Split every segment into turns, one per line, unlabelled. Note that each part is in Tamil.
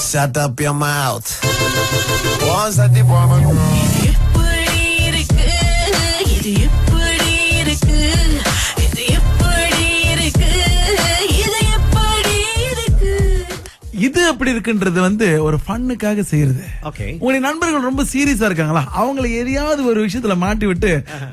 Shut up your mouth. Once at the woman.
இது அப்படி இருக்குன்றது ஒரு ஃபன்னுக்காக செய்யறது. உங்களுடைய நண்பர்கள் ரொம்ப சீரியஸா இருக்காங்களா, அவங்களை எதையாவது ஒரு விஷயத்துல மாட்டி விட்டு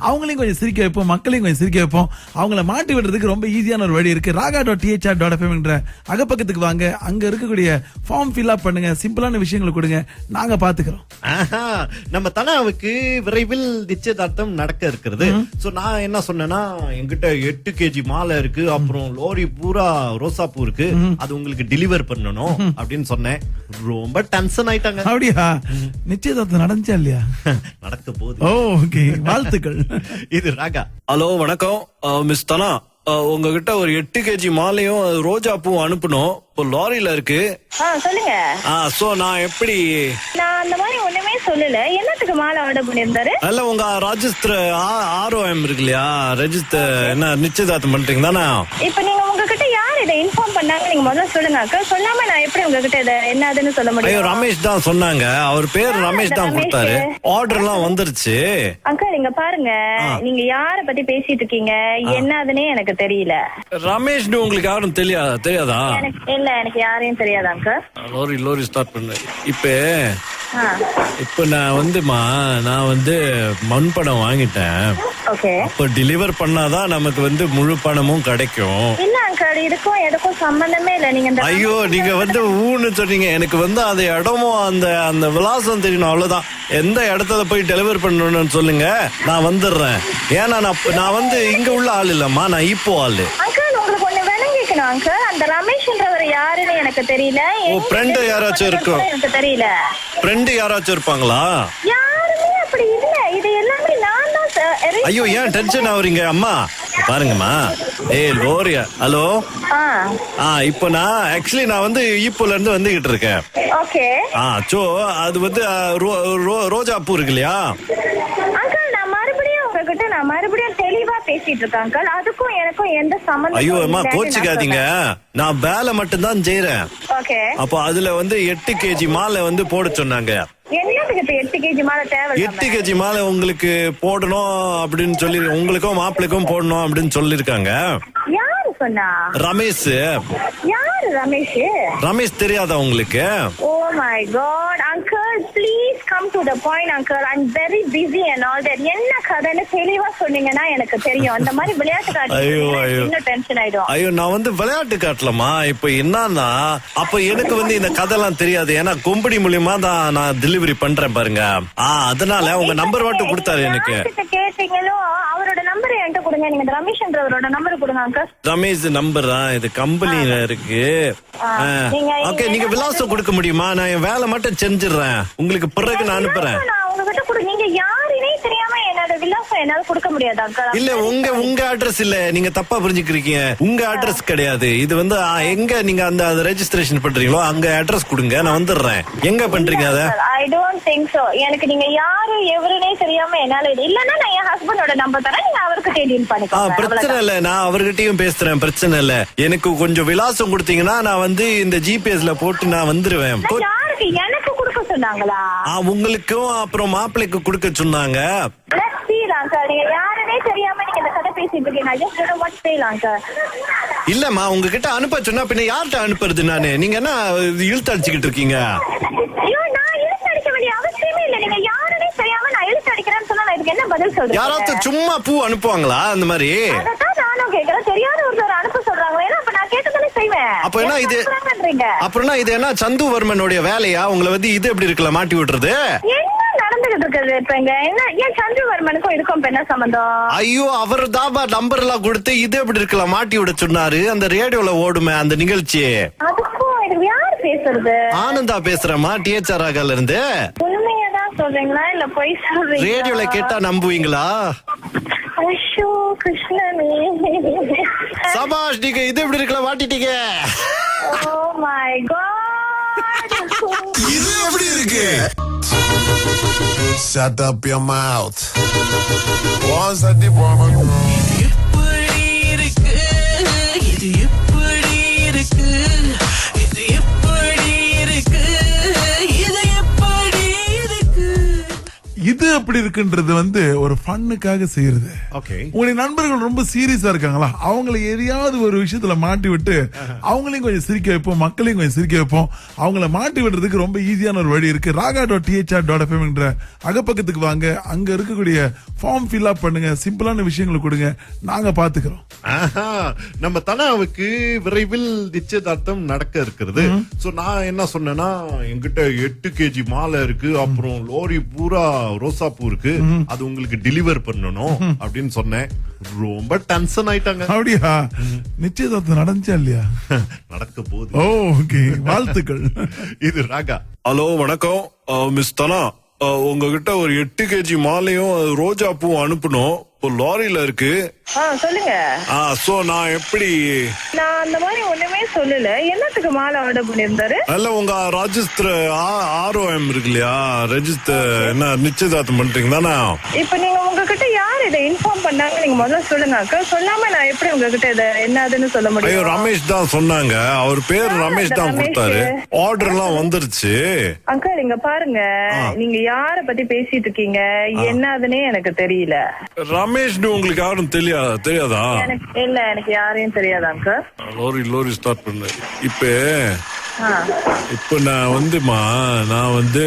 அவங்களையும் கொஞ்சம் சிரிக்க வைப்போம், மக்களையும் கொஞ்சம் சிரிக்க வைப்போம். அவங்கள மாட்டி விடுறதுக்கு ரொம்ப ஈஸியான ஒரு வழி இருக்கு. raga.thr.fm என்ற அகப்பக்கத்துக்கு வாங்க, அங்க இருக்கக்கூடிய ஃபார்ம் ஃபில் அப் பண்ணுங்க, சிம்பிளான விஷயங்களை கொடுங்க, நாங்க பாத்துக்கிறோம்.
நம்ம தனாவுக்கு விரைவில் நிச்சயதார்த்தம் நடக்க இருக்கிறது. சோ நான் என்ன சொன்னேன்னா, என்கிட்ட 8 kg மாலை இருக்கு, அப்புறம் லோரி பூரா ரோசாப்பூ இருக்கு, அது உங்களுக்கு டெலிவர் பண்ணணும் அப்படின்னு சொன்னேன். ரொம்ப டென்ஷன் ஆயிட்டாங்க.
அப்படியா? நிச்சயதார்த்தம் நடந்துச்சா இல்லையா?
நடக்க போகுது.
ஓகே, வாழ்த்துக்கள்.
இது ராகா.
ஹலோ, வணக்கம் மிஸ் தனா. உங்ககிட்ட ஒரு 8 kg மாலையும் ரோஜா பூவும் அனுப்பணும். இப்போ லாரியில இருக்கு.
சொல்லுங்க.
சோ நான் எப்படி?
நான் அந்த மாதிரி ஒண்ணுமே சொல்லல. என்னத்துக்கு மாலை ஆர்டர் பண்ணிருந்தாரு?
அல்ல, உங்க ரெஜிஸ்டர் ROM இருக்கு இல்லையா, ரெஜிஸ்டர் என்ன நிச்சயதார்த்தம் பண்றீங்க தானே?
இப்ப நீங்க உங்ககிட்ட யார் இதை இன்ஃபார்ம் பண்ணாங்க நீங்க முதல்ல சொல்லுங்க அக்கா. சொல்லாம நான் எப்படி உங்ககிட்ட இதை என்னதுன்னு சொல்ல முடியும்?
ஐயோ, ரமேஷ் தான் சொன்னாங்க. அவர் பேர் ரமேஷ் தான் கொடுத்தாரு. ஆர்டர் எல்லாம் வந்துருச்சு.
அக்கா நீங்க பாருங்க, நீங்க யார பத்தி பேசிட்டு இருக்கீங்க என்னதுன்னே எனக்கு தெரியல.
ரமேஷ்னு உங்களுக்கு யாரும் தெரியாதா?
இல்ல, எனக்கு யாரையும் தெரியாது அக்கா.
லோரி ஸ்டார்ட் பண்ணு. இப்ப நான் மண்பணம் வாங்கிட்டேன். அப்ப டெலிவர் பண்ணாதான் நமக்கு முழு பணமும் கிடைக்கும்.
இல்ல அங்கிள், இதுக்கும் எதுக்கும் சம்பந்தமே இல்ல. நீங்க
ஐயோ, நீங்க ஊன்னு சொன்னீங்க. எனக்கு அந்த இடமும் அந்த விலாசம் தெரியணும், அவ்வளவுதான். எந்த இடத்துல போய் டெலிவர் பண்ணணும்னு சொல்லுங்க, நான் வந்துடுறேன். ஏன்னா நான் இங்க உள்ள ஆள் இல்லம்மா, நான் இப்போ ஆளு.
அங்கிள் உங்களுக்கு ஒண்ணு விளங்கிக்கணும் அங்கிள், அந்த ரமேஷ்ன்றவர் யாருன்னு எனக்கு தெரியல.
ஃப்ரெண்ட் யாராச்சும் இருக்கும்?
எனக்கு தெரியல.
ஃப்ரெண்ட் யாராச்சும் இருப்பாங்களா?
யாருமே அப்படி இல்ல. இது எல்லாமே நான் தான்.
ஐயோ, ஏன் டென்ஷன் ஆவறீங்க அம்மா? பாருங்கம்மா. லோரியா? ஹலோ. இப்போ நான் ஆக்சுவலி நான் ஈப்போல இருந்து வந்துகிட்டு இருக்கேன்.
ஓகே.
சோ அது ரோஜா பூ இருக்கு இல்லையா?
அங்கிள் நான் மறுபடியும் தெளிவா பேசிட்டு இருக்கேன் அங்கிள். அதுக்கும் எனக்கும் எந்த சம்பந்தமும்.
ஐயோ அம்மா, கோச்சிக்காதீங்க. நான் வேலை மட்டும் தான் செய்யறேன்.
ஓகே.
அப்போ அதுல 8 kg மாலை போட சொன்னாங்க.
என்னத்துக்கு இப்ப 8 kg மாலை தேவை?
8 kg மாலை உங்களுக்கு போடணும் அப்படின்னு சொல்லி, உங்களுக்கும் மாப்பிளைக்கும் போடணும் அப்படின்னு சொல்லிருக்காங்க.
யாரு சொன்னா?
ரமேஷ்.
யாரு ரமேஷ்?
ரமேஷ் தெரியாதா உங்களுக்கு?
Oh my god uncle, please come to the point uncle. I am very busy and all that. என்ன கதைன்னு தெளிவா சொன்னீங்கன்னா எனக்கு தெரியும். அந்த மாதிரி விளையாட்டு காட்டு இன்னும் டென்ஷன் ஆயிடும்.
ஐயோ, நான் விளையாட்டு காட்டலமா. இப்ப என்னன்னா, அப்ப எனக்கு இந்த கதைலாம் தெரியாது. ஏன்னா கொம்படி மூலியமா தான் நான் டெலிவரி பண்றேன் பாருங்க. அதனால உங்க நம்பர் மட்டும் கொடுத்தாரு எனக்கு.
கேட்டீங்களோ அவரோட நம்பர் என்கிட்ட கொடுங்க. நீங்க ரமேஷ்ன்றவரோட நம்பர் கொடுங்க அங்கிள்.
ரமேஷ் நம்பர் தான் இது கம்பெனில இருக்கு. ஓகே, நீங்க விலாசம் கொடுக்க முடியுமா? நான் என் வேலை மட்டும் செஞ்சிடுறேன், உங்களுக்கு பிறகு நான் அனுப்புறேன்.
நீங்க யாருனே தெரியாம என்னோட விலாசம் என்னால கொடுக்க முடியாது அங்கிள்.
இல்ல, உங்க அட்ரஸ் இல்ல, நீங்க தப்பா புரிஞ்சுக்கிறீங்க. உங்க அட்ரஸ் கிடையாது இது. எங்க நீங்க அந்த ரெஜிஸ்ட்ரேஷன் பண்றீங்களோ அங்க அட்ரஸ் கொடுங்க, நான் வந்துடுறேன். எங்க பண்றீங்க அத?
I don't think so. எனக்கு நீங்க யாரு எவருனே தெரியாம என்னால இல்லன்னா நான் என் ஹஸ்பண்டோட நம்பர் தரேன், நீங்க அவருக்கு டீல் பண்ணிக்கோங்க.
பிரச்சனை இல்ல, நான் அவர்கிட்டயும் பேசுறேன், பிரச்சனை இல்ல. எனக்கு கொஞ்சம் விலாசம் கொடுத்தீங்கன்னா நான் இந்த ஜிபிஎஸ்ல போட்டு நான் வந்துருவேன்.
யாருக்கு? எனக்கு கொடுக்க சொன்னாங்களா?
உங்களுக்கும் அப்புறம் மாப்பிள்ளைக்கு கொடுக்க சொன்னாங்க.
நீங்க யாருனே தெரியாம நீங்க இந்த கதை பேசிட்டு இருக்கீங்க. I just don't know what to say, Lanka.
இல்லம்மா, உங்ககிட்ட அனுப்ப சொன்னா பின்ன யார்கிட்ட அனுப்புறது நானு? நீங்க என்ன இழுத்து அடிச்சுக்கிட்டு இருக்கீங்க?
ஐயோ, நான் இழுத்து அடிக்க வேண்டிய அவசியமே இல்ல. நீங்க யாருனே தெரியாம நான் இழுத்து அடிக்கிறேன்னு சொன்னா நான் இதுக்கு என்ன பதில் சொல்றேன்?
யாராவது சும்மா பூ அனுப்புவாங்களா அந்த மாதிரி?
அதான் நானும் கேக்குறேன். தெரியாத ஒருத்தர் அனுப்ப சொல்றாங்க. ஏன்னா அப்ப நான் கேட்டதானே செய்வேன்.
அப்ப என்ன இது? அப்புறம் இது என்ன சந்துவர்மனுடைய வேலையா? உங்களை இது எப்படி இருக்கல மாட்டி விட்டுறது?
நடந்துகிட்டு இருக்குது இப்ப இங்க. என்ன ஏன் சந்துவர்மனுக்கும் இதுக்கும் என்ன சம்பந்தம்?
ஐயோ, அவர் தாபா நம்பர் எல்லாம் கொடுத்து இது எப்படி இருக்கலாம் மாட்டி விட சொன்னாரு. அந்த ரேடியோல ஓடுமே அந்த நிகழ்ச்சி.
அதுக்கும் இதுக்கு யாரு பேசுறது?
ஆனந்தா பேசுறேம்மா, THR ராகால இருந்து.
உண்மையதான் சொல்றீங்களா இல்ல பொய் சொல்றீங்களா?
ரேடியோல கேட்டா நம்புவீங்களா?
ஐயோ கிருஷ்ணனே,
சபாஷ், நீங்க இது எப்படி இருக்கலாம் மாட்டிட்டீங்க.
ஓ மை காட்,
இது எப்படி இருக்கு? Shut up your mouth. Once at the woman.
எப்படி இருக்கு, இது எப்படி இருக்கு, இது எப்படி
எப்படி இருக்குன்றது வந்து ஒரு ஃபன்னுக்காக செய்யறது.
ஓகே.
உங்களுடைய நண்பர்கள் ரொம்ப சீரியஸா இருக்காங்களா, அவங்களை எதையாவது ஒரு விஷயத்துல மாட்டி விட்டு அவங்களையும் கொஞ்சம் சிரிக்க வைப்போம், மக்களையும் கொஞ்சம் சிரிக்க வைப்போம். அவங்கள மாட்டி விடுறதுக்கு ரொம்ப ஈஸியான ஒரு வழி இருக்கு. raga.thr.fm என்ற அகப்பக்கத்துக்கு வாங்க, அங்க இருக்கக்கூடிய ஃபார்ம் ஃபில் அப் பண்ணுங்க, சிம்பிளான விஷயங்களை கொடுங்க, நாங்க பாத்துக்கிறோம்.
நம்ம தனாவுக்கு விரைவில் நிச்சயதார்த்தம் நடக்க இருக்கிறது. சோ நான் என்ன சொன்னேன்னா, என்கிட்ட 8 kg மாலை இருக்கு, அப்புறம் லோரி பூரா ரோசாப்பூ இருக்கு, அது உங்களுக்கு டெலிவர் பண்ணணும் அப்படின்னு சொன்னேன். ரொம்ப டென்ஷன் ஆயிட்டாங்க.
அப்படியா? நிச்சயதார்த்தம் நடந்துச்சா இல்லையா?
நடக்க போகுது.
ஓகே, வாழ்த்துக்கள்.
இது ராகா.
ஹலோ, வணக்கம் மிஸ் தனா. உங்ககிட்ட ஒரு 8 kg மாலையும் ரோஜா பூவும் அனுப்பணும். இப்போ லாரியில இருக்கு.
சொல்லுங்க.
சோ நான் எப்படி?
நான் அந்த மாதிரி ஒண்ணுமே சொல்லல. என்னத்துக்கு மாலை ஆர்டர் பண்ணிருந்தாரு?
அல்ல, உங்க ரெஜிஸ்டர் ROM இருக்கு இல்லையா, ரெஜிஸ்டர் என்ன நிச்சயதார்த்தம் பண்றீங்க தானே?
இப்ப நீங்க உங்ககிட்ட யார் இதை இன்ஃபார்ம் பண்ணாங்க நீங்க முதல்ல சொல்லுங்க அக்கா. சொல்லாம நான் எப்படி உங்ககிட்ட இதை என்னதுன்னு சொல்ல
ஐயோ,
முடியும்?
ரமேஷ் தான் சொன்னாங்க. அவர் பேர் ரமேஷ் தான் கொடுத்தாரு. ஆர்டர் எல்லாம் வந்துருச்சு.
அங்கிள் இங்க பாருங்க, நீங்க யார பத்தி பேசிட்டு இருக்கீங்க என்னதுன்னே எனக்கு தெரியல.
ரமேஷ்னு உங்களுக்கு யாரும் தெரியாதா?
இல்ல, எனக்கு யாரையும் தெரியாது அங்கிள்.
லோரி ஸ்டார்ட் பண்ணு. இப்ப நான் வந்து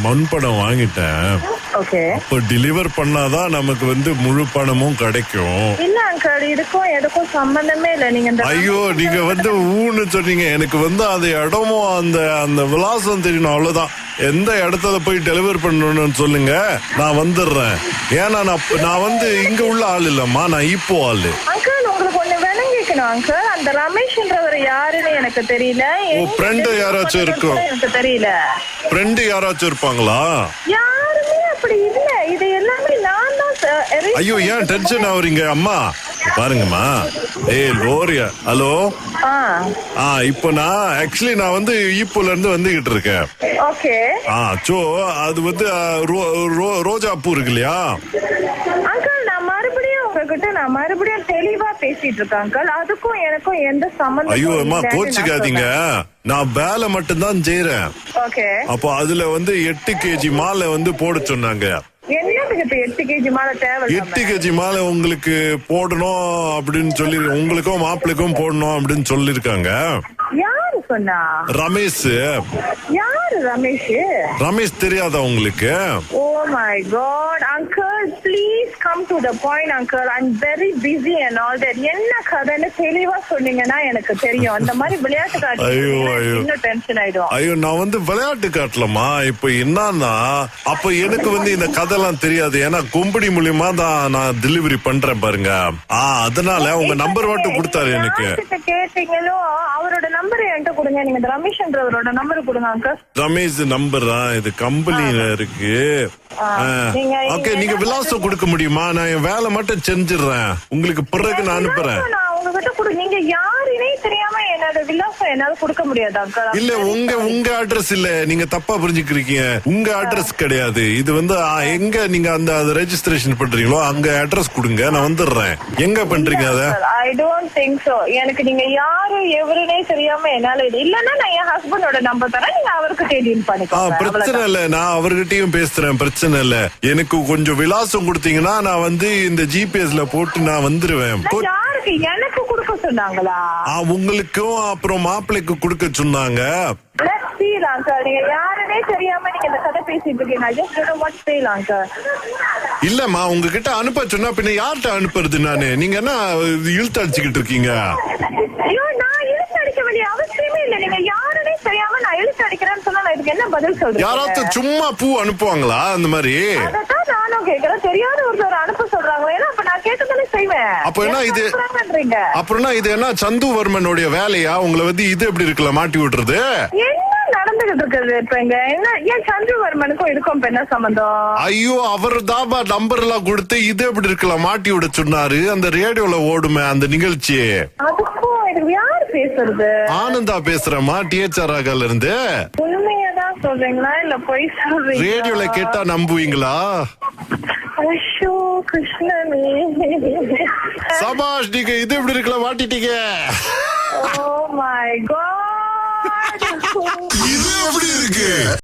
மண்படம் வாங்கிட்டேன்.
ஓகே.
இப்ப டெலிவர் பண்ணாதான் நமக்கு முழு பணமும் கிடைக்கும்.
இல்ல அங்கிள், இதுக்கும் எதுக்கும் சம்பந்தமே இல்ல. நீங்க
ஐயோ, நீங்க ஊன்னு சொன்னீங்க. எனக்கு அது இடமும் அந்த விலாசம் தெரியணும், அவ்வளவுதான். எந்த இடத்துல போய் டெலிவர் பண்ணணும்னு சொல்லுங்க, நான் வந்துடுறேன். ஏன்னா நான் இங்க உள்ள ஆள் இல்லம்மா, நான் இப்போ ஆளு.
அங்கிள் உங்களுக்கு ஒண்ணு விளங்கிக்கணும் அங்கிள், அந்த ரமேஷ்ன்றவர் யாருன்னு எனக்கு தெரியல.
ஃப்ரெண்ட் யாராச்சும் இருக்கும்?
எனக்கு தெரியல.
ஃப்ரெண்ட் யாராச்சும் இருப்பாங்களா?
யாருமே அப்படி இல்ல. இது எல்லாமே நான் தான்.
ஐயோ, ஏன் டென்ஷன் ஆகுறீங்க அம்மா? பாருங்கம்மா. லோரியா. ஹலோ. இப்போ நான் ஈப்போல இருந்து வந்துகிட்டு இருக்கேன்.
ஓகே.
சோ அது ரோஜா பூ இருக்கு இல்லையா
அங்கிள், நான் மறுபடியும் தெளிவா பேசிட்டு இருக்கேன் அங்கிள். அதுக்கும் எனக்கும் எந்த சம்பந்தம்?
ஐயோ அம்மா, கோச்சிக்காதீங்க. நான் வேலை மட்டும்தான் செய்யறேன்.
ஓகே.
அப்போ அதுல 8 kg மாலை போட சொன்னாங்க.
என்னத்துக்கு 8 kg மாலை தேவை?
8 kg மாலை உங்களுக்கு போடணும் அப்படின்னு சொல்லி, உங்களுக்கும் மாப்பிள்ளைக்கும் போடணும் அப்படின்னு சொல்லிருக்காங்க.
யாரு சொன்னா?
ரமேஷ்.
யாரு ரமேஷ்?
ரமேஷ் தெரியாதா உங்களுக்கு?
Oh my god uncle, please come to the point uncle. I am very busy and all that. என்ன கதைன்னு தெளிவா சொன்னீங்கன்னா எனக்கு தெரியும். அந்த மாதிரி விளையாட்டு காட்டு இன்னும் டென்ஷன் ஆயிடும்.
ஐயோ, நான் விளையாட்டு காட்டலமா. இப்ப என்னன்னா, அப்ப எனக்கு இந்த கதைலாம் தெரியாது. ஏன்னா கும்படி மூலியமா தான் நான் டெலிவரி பண்றேன் பாருங்க. அதனால உங்க நம்பர் மட்டும் கொடுத்தாரு எனக்கு.
கேட்டீங்களோ அவரோட நம்பர் என்கிட்ட கொடுங்க. நீங்க ரமேஷ்ன்றவரோட நம்பர் கொடுங்க அங்கிள்.
ரமேஷ் நம்பர் தான் இது கம்பெனில இருக்கு. ஓகே, நீங்க விலாசம் கொடுக்க முடியுமா? நான் என் வேலை மட்டும் செஞ்சிடுறேன், உங்களுக்கு பிறகு நான் அனுப்புறேன்.
நீங்க யாருனே தெரியாம என்னோட விலாசம் என்னால கொடுக்க முடியாது அங்கிள்.
இல்ல, உங்க அட்ரஸ் இல்ல, நீங்க தப்பா புரிஞ்சுக்கிறீங்க. உங்க அட்ரஸ் கிடையாது இது. எங்க நீங்க அந்த ரெஜிஸ்ட்ரேஷன் பண்றீங்களோ அங்க அட்ரஸ் கொடுங்க, நான் வந்துடுறேன். எங்க பண்றீங்க அத?
I don't think so. எனக்கு நீங்க யாரு எவருனே தெரியாம என்னால இல்லன்னா நான் என் ஹஸ்பண்டோட நம்பர் தரேன், நீங்க அவருக்கு டீல் பண்ணிக்கோங்க.
பிரச்சனை இல்ல, நான் அவர்கிட்டயும் பேசுறேன், பிரச்சனை இல்ல. எனக்கு கொஞ்சம் விலாசம் கொடுத்தீங்கன்னா நான் இந்த ஜிபிஎஸ்ல போட்டு நான் வந்துருவேன்.
எனக்கு கொடுக்க சொன்னாங்களா?
உங்களுக்கும் அப்புறம் மாப்பிள்ளைக்கு கொடுக்க சொன்னாங்க.
நீங்க யாருனே தெரியாம நீங்க இந்த கதை பேசிட்டு இருக்கீங்க.
இல்லம்மா, உங்ககிட்ட அனுப்ப சொன்னா பின்ன யார்கிட்ட அனுப்புறது நானு? நீங்க என்ன இழுத்து அடிச்சுக்கிட்டு இருக்கீங்க?
ஐயோ, நான் இழுத்து அடிக்க வேண்டிய அவசியமே இல்ல. நீங்க யாருனே தெரியாம நான் இழுத்து அடிக்கிறேன்னு சொன்னா நான் இதுக்கு என்ன பதில் சொல்றேன்?
யாராவது சும்மா பூ அனுப்புவாங்களா அந்த மாதிரி?
அதான் நானும் கேக்குறேன். தெரியாத ஒருத்தர் அனுப்ப சொல்றாங்க. ஏன்னா அப்ப நான் கேட்டதானே செய்வேன்.
அப்ப என்ன இது? அப்புறம்னா இது என்ன சந்துவர்மனுடைய வேலையா? உங்களை இது எப்படி இருக்குல்ல மாட்டி விட்டுறது?
நடந்துகிட்டு இருக்குது இப்ப இங்க. என்ன ஏன் சந்துவர்மனுக்கும் இதுக்கும் என்ன சம்பந்தம்?
ஐயோ, அவர் தாபா நம்பர் எல்லாம் கொடுத்து இது எப்படி இருக்கலாம் மாட்டி விட சொன்னாரு. அந்த ரேடியோல ஓடுமே அந்த நிகழ்ச்சி.
அதுக்கும் இதுக்கு யாரு பேசுறது?
ஆனந்தா பேசுறேம்மா, THR இருந்து.
உண்மையதான் சொல்றீங்களா இல்ல பொய் சொல்றீங்களா?
ரேடியோல கேட்டா நம்புவீங்களா?
ஐயோ கிருஷ்ணனே.
சபாஷ், நீங்க இது எப்படி இருக்கலாம் மாட்டிட்டீங்க.
ஓ மை காட்.
இது எப்படி இருக்கு?